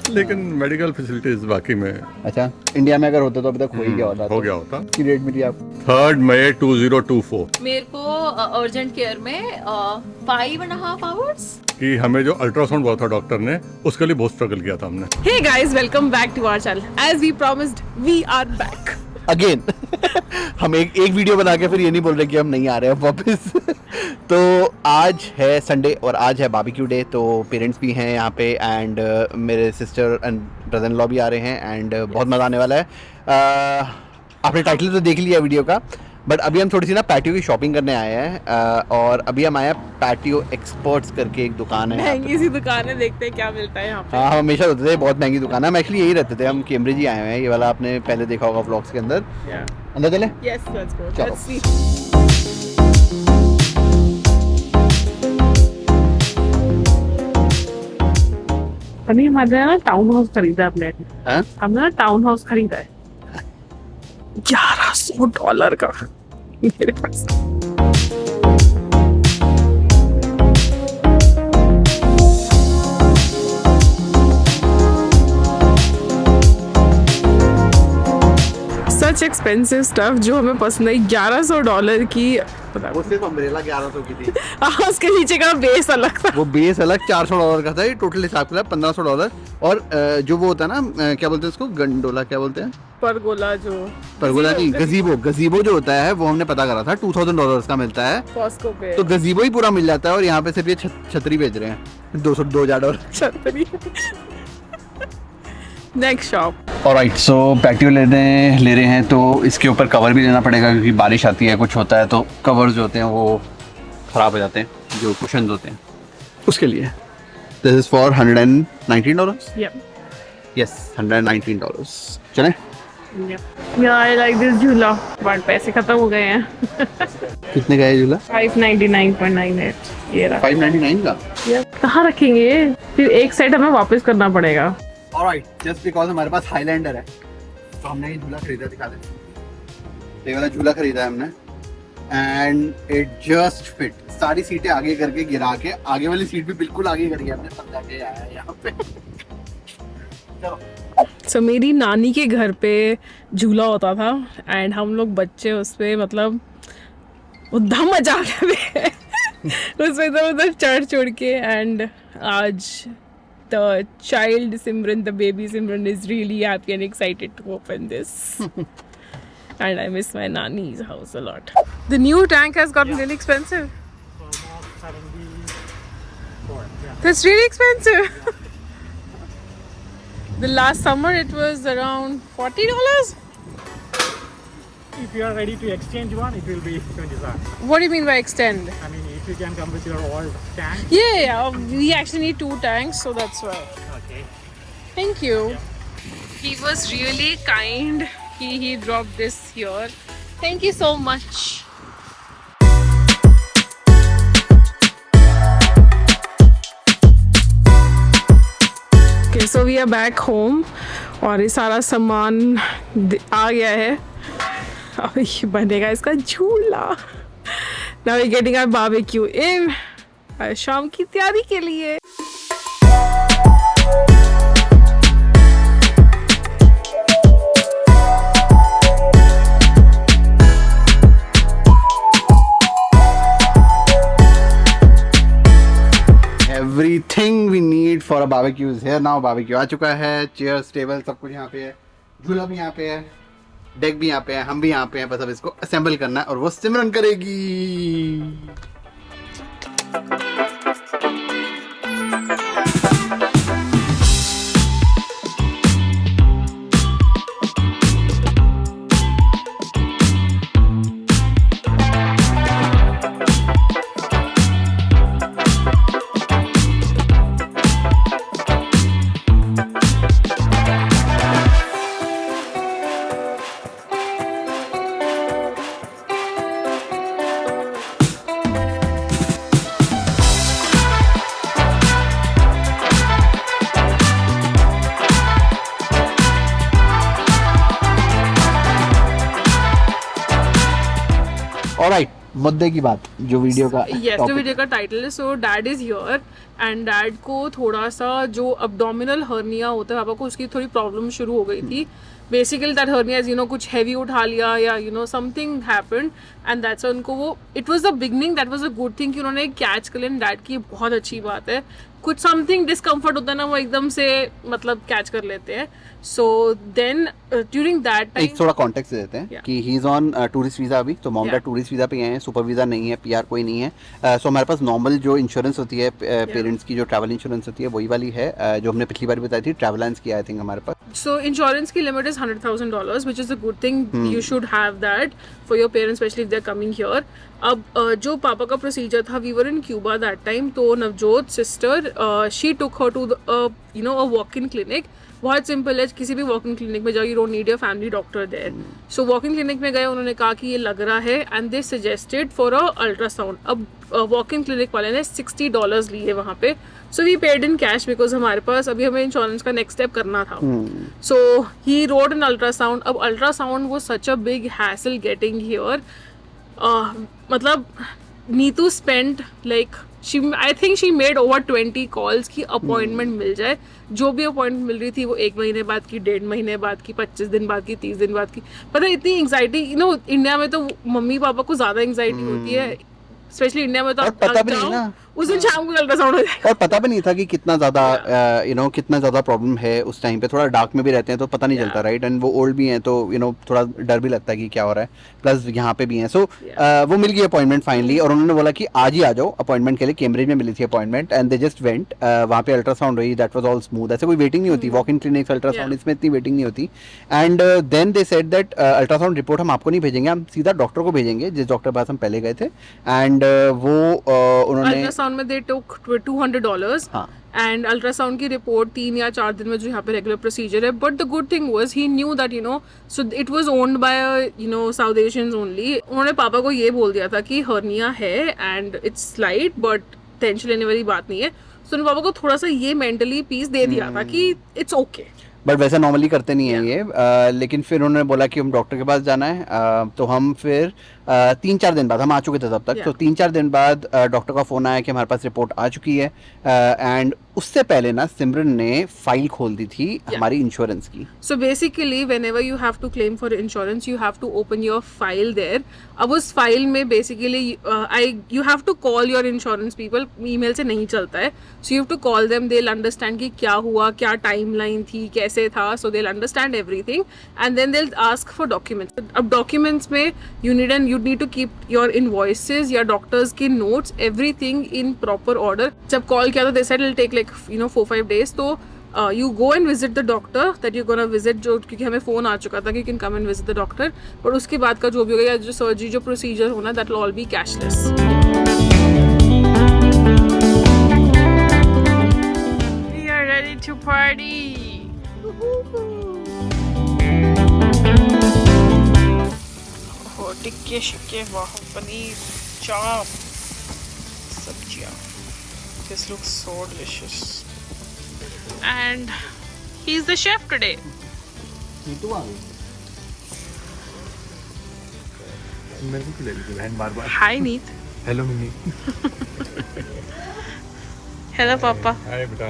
लेकिन medical facilities बाकी में अच्छा, इंडिया में अगर होता तो अभी तक हो ही गया होता। हो गया होता। की रेट मिली आप? 3 मई 2024 मेरे को अर्जेंट केयर में 5.5 आवर्स। कि हमें जो अल्ट्रासाउंड बोला था डॉक्टर ने, उसके लिए बहुत स्ट्रगल किया था हमने। Hey guys, welcome back to our channel. As we promised, we are back. Again हम एक वीडियो बना के फिर ये नहीं बोल रहे कि हम नहीं आ रहे हैं वापस। तो आज है संडे और आज है बारबेक्यू डे, तो पेरेंट्स भी हैं यहाँ पे एंड मेरे sister and brother in law भी आ रहे हैं एंड बहुत मज़ा आने वाला है। आपने टाइटल तो देख लिया वीडियो का, बट अभी हम थोड़ी सी ना पैटियो की शॉपिंग करने आए हैं और अभी हम आए हैं पैटियो एक्सपर्ट्स करके एक दुकान है। महंगी सी दुकान है, देखते हैं क्या मिलता है यहाँ पे। हाँ, हम हमेशा रहते थे, बहुत महंगी दुकान है। हम एक्चुअली यही रहते थे, हम कैम्ब्रिज ही आए हुए हैं। ये वाला आपने पहले देखा होगा व्लॉग्स के अंदर। अंदर चले? Yes, let's go. चलो। Let's see. अभी हमारे ना टाउन हाउस खरीदा है अपने। हाँ? हमने ना टाउन हाउस खरीदा है $1100 का मेरे पास। सच एक्सपेंसिव स्टफ जो हमें पसंद है। $1100 की, वो सिर्फ अम्ब्रेला 1100 की थी। उसके नीचे का बेस अलग था। वो बेस अलग $400 का था। ये टोटल हिसाब किया $1500। और जो वो होता है ना, क्या बोलते हैं उसको, गंडोला क्या बोलते हैं? परगोला परगोला नहीं, गजीबो जो होता है वो हमने पता करा था $2000 का मिलता है कॉस्को पे। तो गजीबो ही पूरा मिल जाता है। और यहाँ पे सिर्फ ये छतरी बेच रहे हैं $2000। छतरी। Next shop. ऑलराइट, सो पैटियो ले रहे हैं तो इसके ऊपर कवर भी लेना पड़ेगा क्योंकि बारिश आती है, कुछ होता है तो कवर्स जो होते हैं वो ख़राब हो जाते हैं, जो कुशन्स होते हैं उसके लिए। This is for $119। यस, $119। चलें? आई लाइक दिस झूला, बट पैसे खत्म हो गए हैं। कितने का है झूला? 599.98। ये रहा। 599 का? कहाँ रखेंगे? फिर एक सेट हमें वापस करना पड़ेगा। ऑलराइट, जस्ट बिकॉज हमारे पास हाईलैंडर है तो हमने ये झूला खरीदा। दिखा दे, ये वाला झूला खरीदा है हमने एंड इट जस्ट फिट। सारी सीटें आगे करके गिरा के, आगे वाली सीट भी बिल्कुल आगे करके हमने सब जाके आया है यहाँ पे। So, मेरी नानी के घर पे झूला होता था एंड हम लोग बच्चे उस पे मतलब उधम मचा के थे उस पे इधर उधर चढ़ के। एंड आज the child Simran, the baby Simran is really happy and excited to open this. And I miss my nani's house a lot. The new tank has gotten really expensive. That's really expensive. The last summer it was around $40. If you are ready to exchange one, it will be 25. What do you mean by extend? I mean, if you can come with your old tank. Yeah, we actually need 2 tanks, so that's why. Okay. Thank you. He was really kind. He dropped this here. Thank you so much. Okay, so we are back home और ये सारा सामान आ गया है। अब ये बनेगा इसका झूला। Now we're getting our barbecue in शाम की तैयारी के लिए। Everything we need for a barbecue is here now. Barbecue आ चुका है, चेयर्स, टेबल, सब कुछ यहाँ पे है, झूला भी यहाँ पे है, डेक भी यहाँ पे है, हम भी यहाँ पे हैं। बस अब इसको असेंबल करना है और वो सिमरन करेगी। मुद्दे की बात जो वीडियो का यस, topic जो वीडियो का टाइटल है, so dad is here and dad को थोड़ा सा जो अब्डोमिनल हर्निया होता है पापा को, उसकी थोड़ी प्रॉब्लम शुरू हो गई थी. बेसिकली दैट हर्निया इज कुछ हैवी उठा लिया या समथिंग हैपेंड एंड दैट्स उनको वो it was the beginning, that was a good thing कि उन्होंने कैच कर लिया. डैड की बहुत अच्छी बात है. कुछ समथिंग डिस्कम्फर्ट होता है ना, वो एकदम से मतलब कैच कर लेते हैं. So then during that time एक थोड़ा कॉन्टेक्स्ट दे देते हैं Yeah. कि he is on tourist visa अभी, तो mom dad Yeah. Tourist visa पे गए हैं, सुपर वीजा नहीं है, पीआर कोई नहीं है. सो हमारे पास नॉर्मल जो इंश्योरेंस होती है पेरेंट्स की, जो ट्रैवल इंश्योरेंस होती है वही वाली है, जो हमने पिछली बार बताई थी. ट्रैवलेंस की आई थिंक हमारे पास. So insurance की limit is $100,000, which is a good thing. You should have that for your parents, especially if they're coming here. अब जो पापा का प्रोसीजर था, we were in Cuba that time, तो Navjot sister she took her to a walk-in clinic. बहुत simple है, किसी भी वॉक इन क्लिनिक में जाओ, you don't need your family doctor there. So walk in clinic में गए, उन्होंने कहा कि ये लग रहा है and they suggested for a ultrasound. अब वॉक इन क्लिनिक वाले ने $60 लिए वहाँ पे. So we paid in cash because हमारे पास अभी हमें इंश्योरेंस का नेक्स्ट स्टेप करना था. So he rode an ultrasound. अब अल्ट्रासाउंड वो such a big hassle getting here. मतलब Neetu spent like I think she made over 20 calls की अपॉइंटमेंट मिल जाए. जो भी अपॉइंटमेंट मिल रही थी वो 1 महीने बाद की, 1.5 महीने बाद की, 25 दिन बाद की, 30 दिन बाद की. पता है इतनी एंग्जाइटी इंडिया में तो मम्मी पापा को ज्यादा एंग्जाइटी होती है, स्पेशली इंडिया में. तो और आप पता भी नहीं जाओ, ना. उस दिन शाम को अल्ट्रासाउंड हो जाएगा. और पता भी नहीं था कि कितना ज़्यादा कितना ज़्यादा प्रॉब्लम है उस टाइम पे. थोड़ा डार्क में भी रहते हैं तो पता नहीं चलता, राइट. एंड वो ओल्ड भी हैं तो थोड़ा डर भी लगता है कि क्या हो रहा है. प्लस यहाँ पे भी हैं. सो वो मिल गई अपॉइंटमेंट फाइनली, और उन्होंने बोला कि आज ही आ जाओ अपॉइंटमेंट के लिए. कैम्ब्रिज में मिली थी appointment and they just went. वहाँ पे अल्ट्रासाउंड हुई, दैट वाज ऑल स्मूथ. ऐसे कोई वेटिंग नहीं होती वॉक इन क्लिनिक अल्ट्रासाउंड, इसमें इतनी वेटिंग नहीं होती. And then they said that ultrasound report हम आपको नहीं भेजेंगे, हम सीधा डॉक्टर को भेजेंगे जिस डॉक्टर के पास हम पहले गए थे. एंड वो उन्होंने अल्ट्रासाउंड में दे टुक $200. हाँ. एंड अल्ट्रासाउंड की रिपोर्ट 3 या 4 दिन में जो यहाँ पे रेगुलर प्रोसीजर है. But the good thing was he knew that so it was owned by south Asians only. उन्होंने पापा को ये बोल दिया था कि हर्निया है and it's slight but tension लेने वाली बात नहीं है. सो उन्होंने पापा को थोड़ा सा ये मेंटली पीस दे दिया था कि इट्स ओके. बट वैसे नॉर्मली करते नहीं है ये. लेकिन फिर उन्होंने बोला कि हम डॉक्टर के पास जाना है. तो हम फिर 3-4 दिन बाद, हम आ चुके थे तब तक, तो 3-4 दिन बाद डॉक्टर का फ़ोन आया कि हमारे पास रिपोर्ट आ चुकी है. एंड उससे पहले ना सिमरन ने फाइल खोल दी थी हमारी इंश्योरेंस की. So basically, whenever you have to claim for insurance, you have to open your file there. अब उस फाइल में basically you have to call your insurance people. email से नहीं चलता है. So you have to call them. They'll understand कि क्या हुआ, क्या timeline थी, कैसे था. So they'll understand everything and then they'll ask for documents. अब documents में you need to keep your invoices, your doctors के notes, everything in proper order. जब call किया तो they said it'll take like 4-5 days. तो you go and visit the doctor that you're gonna visit, जो क्योंकि हमें phone आ चुका था कि you can come and visit the doctor. पर उसके बाद का जो भी होगा या जो सर्जरी जो प्रोसीजर होना, that will all be cashless. We are ready to party. Oh, टिक्के शिक्के, वाह, पनीर, चाप, सब्जियाँ. This looks so delicious. And he's the chef today. मेरे को ले लीजिए बहन बार बार. Hi, Neet. Hello mini. Hello, Papa. हाय बेटा.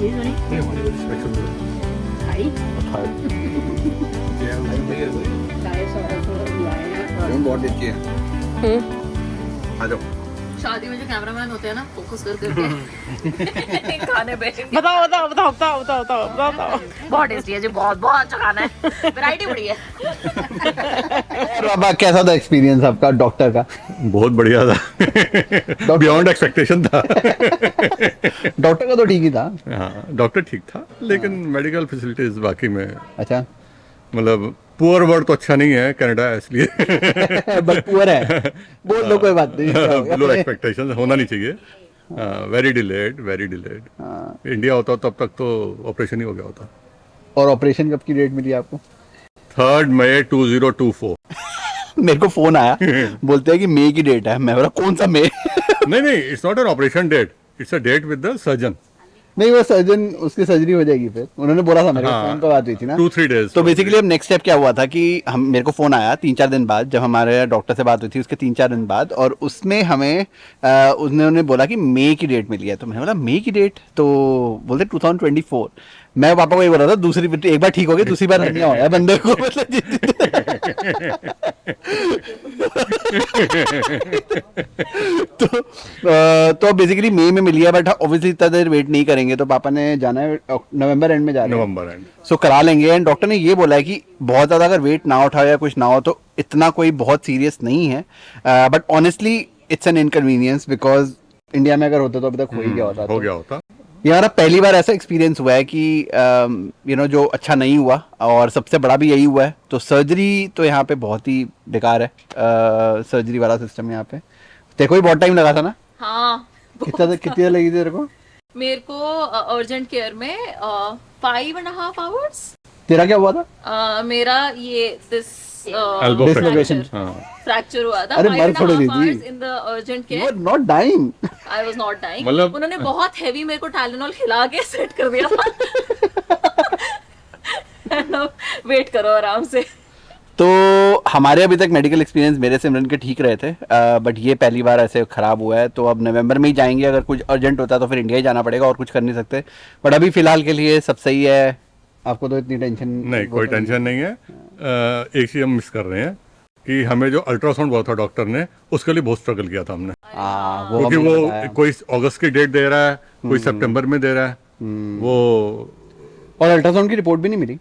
ये हमारी स्पेशल. बहुत अच्छी है. आ जाओ. शादी में जो कैमरामैन होते हैं ना, फोकस कर करके खाने पे. बताओ. बहुत टेस्टी है जी, बहुत बहुत अच्छा खाना है. वैरायटी बड़ी है. और बाबा कैसा था एक्सपीरियंस आपका डॉक्टर का? बहुत बढ़िया था. बियॉन्ड एक्सपेक्टेशन था. डॉक्टर का तो ठीक ही था. हाँ, डॉक्टर ठीक था, लेकिन मेडिकल फैसिलिटीज बाकी में अच्छा. मतलब पुअर वर्ड तो अच्छा नहीं है, कनाडा है इसलिए. बट पुअर है, बोल लो, कोई बात नहीं. लो एक्सपेक्टेशन होना नहीं चाहिए. Very delayed. इंडिया होता तब तक तो ऑपरेशन ही हो गया होता. और ऑपरेशन कब की डेट मिली आपको? 3 मई 2024. मेरे को फोन आया, बोलते हैं कि मई की डेट है. मैं बोला कौन सा मई? नहीं, it's not an operation date, it's a date with the surgeon. नहीं वो सर्जन उसकी सर्जरी हो जाएगी फिर, उन्होंने बोला था मेरे हाँ। फोन पे बात हुई थी ना। 2-3 days तो बेसिकली अब नेक्स्ट स्टेप क्या हुआ था कि हम मेरे को फ़ोन आया 3-4 दिन बाद, जब हमारे डॉक्टर से बात हुई थी उसके 3-4 दिन बाद, और उसमें हमें उन्होंने बोला कि मई की डेट मिली है। तो मैंने बोला मई की डेट, तो बोलते 2024। मैं पापा को ये बोल रहा था दूसरी एक बार ठीक हो गई, दूसरी बार हर्निया हो गया बंदे को, तो बेसिकली मई में मिली है, बट ऑब्वियसली इतना देर वेट नहीं करेंगे, तो पापा ने जाना है नवंबर एंड में जा रहे हैं। नवंबर एंड। सो करा लेंगे। एंड डॉक्टर ने ये बोला है कि बहुत ज़्यादा अगर वेट ना उठाओ या कुछ ना हो तो इतना कोई बहुत सीरियस नहीं है, but honestly it's an inconvenience, because India में अगर होता तो अभी तक हो ही गया होता। हो गया होता। ये हमारा पहली बार ऐसा एक्सपीरियंस हुआ है कि यू नो जो अच्छा नहीं हुआ, और सबसे बड़ा भी यही हुआ है। तो सर्जरी तो यहाँ पे बहुत ही बेकार है, सर्जरी वाला सिस्टम यहाँ पे। देखो ही बहुत टाइम लगा था ना। हाँ कितनी देर लगी थी तेरे को? मेरे को अर्जेंट केयर में 5.5 hours। तेरा क्या हुआ था? मेरा ये दिस Elbow Dislocation. हाँ। फ्रैक्चर हुआ था। अरे मर थोड़ी दी थी। In the urgent You care are not dying. I was not dying. मतलब- उन्होंने बहुत हेवी मेरे को टाइलेनॉल खिला के सेट कर दिया था। वेट करो आराम से। तो हमारे अभी तक मेडिकल एक्सपीरियंस मेरे सिमरन के ठीक रहे थे, बट ये पहली बार ऐसे ख़राब हुआ है। तो अब नवंबर में ही जाएंगे, अगर कुछ अर्जेंट होता है तो फिर इंडिया ही जाना पड़ेगा, और कुछ कर नहीं सकते। बट अभी फ़िलहाल के लिए सब सही है। आपको तो इतनी टेंशन नहीं, कोई टेंशन नहीं है। एक चीज़ हम मिस कर रहे हैं कि हमें जो अल्ट्रासाउंड बोला था डॉक्टर ने, उसके लिए बहुत स्ट्रगल किया था हमने, हाँ, क्योंकि हमें वो बताया। कोई अगस्त की डेट दे रहा है, कोई सितंबर में दे रहा है। वो और अल्ट्रासाउंड की रिपोर्ट भी नहीं मिली।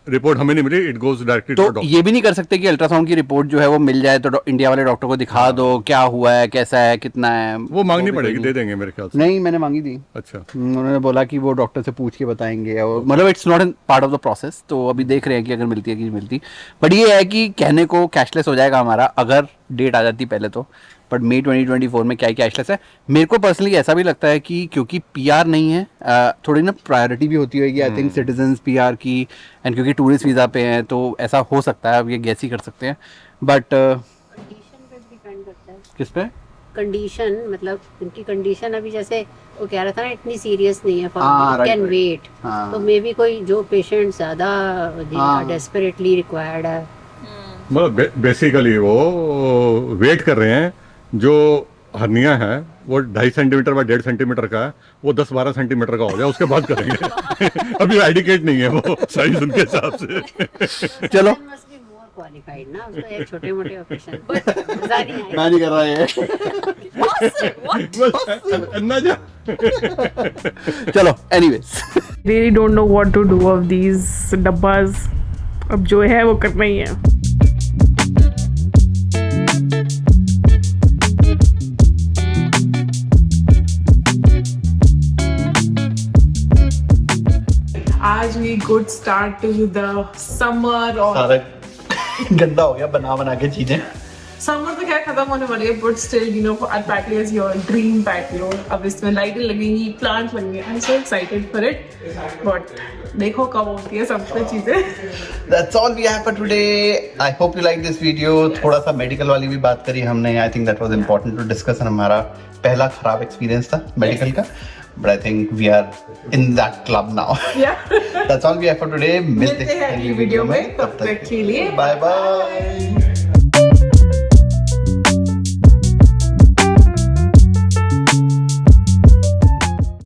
रिपोर्ट हमें नहीं मिली, इट गोज डायरेक्टली टू तो डॉक्टर। ये भी नहीं कर सकते कि अल्ट्रासाउंड की रिपोर्ट जो है वो मिल जाए तो इंडिया वाले डॉक्टर को दिखा दो क्या हुआ है, कैसा है, कितना है। वो मांगनी भी पड़ेगी, कोई दे देंगे मेरे ख्याल से। नहीं, मैंने मांगी थी। अच्छा। उन्होंने बोला कि वो डॉक्टर से पूछ के बताएंगे, और मतलब it's not N part of the process. तो अभी देख रहे हैं कि अगर मिलती है कि नहीं मिलती। बट ये है कि कहने को कैशलेस हो जाएगा हमारा अगर डेट आ जाती पहले तो। बट मई 2024 में क्या ही कैशलेस है। मेरे को पर्सनली ऐसा भी लगता है कि क्योंकि पीआर नहीं है, थोड़ी ना प्रायोरिटी भी होती होगी आई थिंक सिटीजन्स पीआर की, एंड क्योंकि टूरिस्ट वीज़ा पे हैं तो ऐसा हो सकता है। अब ये गैस ही कर सकते हैं, बट कंडीशन पे डिपेंड करता है। किस पे? कंडीशन मतलब उनकी कंडीशन अभी जैसे वो कह रहा था ना इतनी सीरियस नहीं है, हाँ, right, कैन right. वेट। हाँ। तो मे बी कोई जो पेशेंट ज्यादा हाँ। डेस्परेटली रिक्वायर्ड है, मतलब बेसिकली वो वेट कर रहे हैं। जो हर्निया है वो 2.5 सेंटीमीटर बाय 1.5 सेंटीमीटर का है, वो 10-12 सेंटीमीटर का हो जाए उसके बाद करेंगे। अभी आइडिकेट नहीं है वो साइज उनके हिसाब से। चलो, मस्ट बी मोर क्वालिफाइड ना, उसको एक छोटे मोटे ऑपरेशन मजा नहीं आएगा। मैं नहीं कर रहा है। बस अन्ना जा। चलो, anyways. Really don't know what to do of these डब्बाज। अब जो है वो करना ही है। आज we good start to the summer. और सारा गंदा हो गया बना के चीजें। समर तो खैर खत्म होने वाली है, but still you know our patio is your dream patio. अब इसमें लाइटें लगेंगी, प्लांट लगेंगे। I am so excited for it, but देखो कब होती है सब कुछ चीजें। That's all we have for today. I hope you like this video. थोड़ा सा मेडिकल वाली भी बात करी हमने। I think that was important to discuss. हमारा पहला खराब एक्सपीरियंस था मेडिकल का, but I think we are in that club now. Yeah. That's all we have for today. मिलते हैं अगली वीडियो में, तब तक के लिए बाय बाय।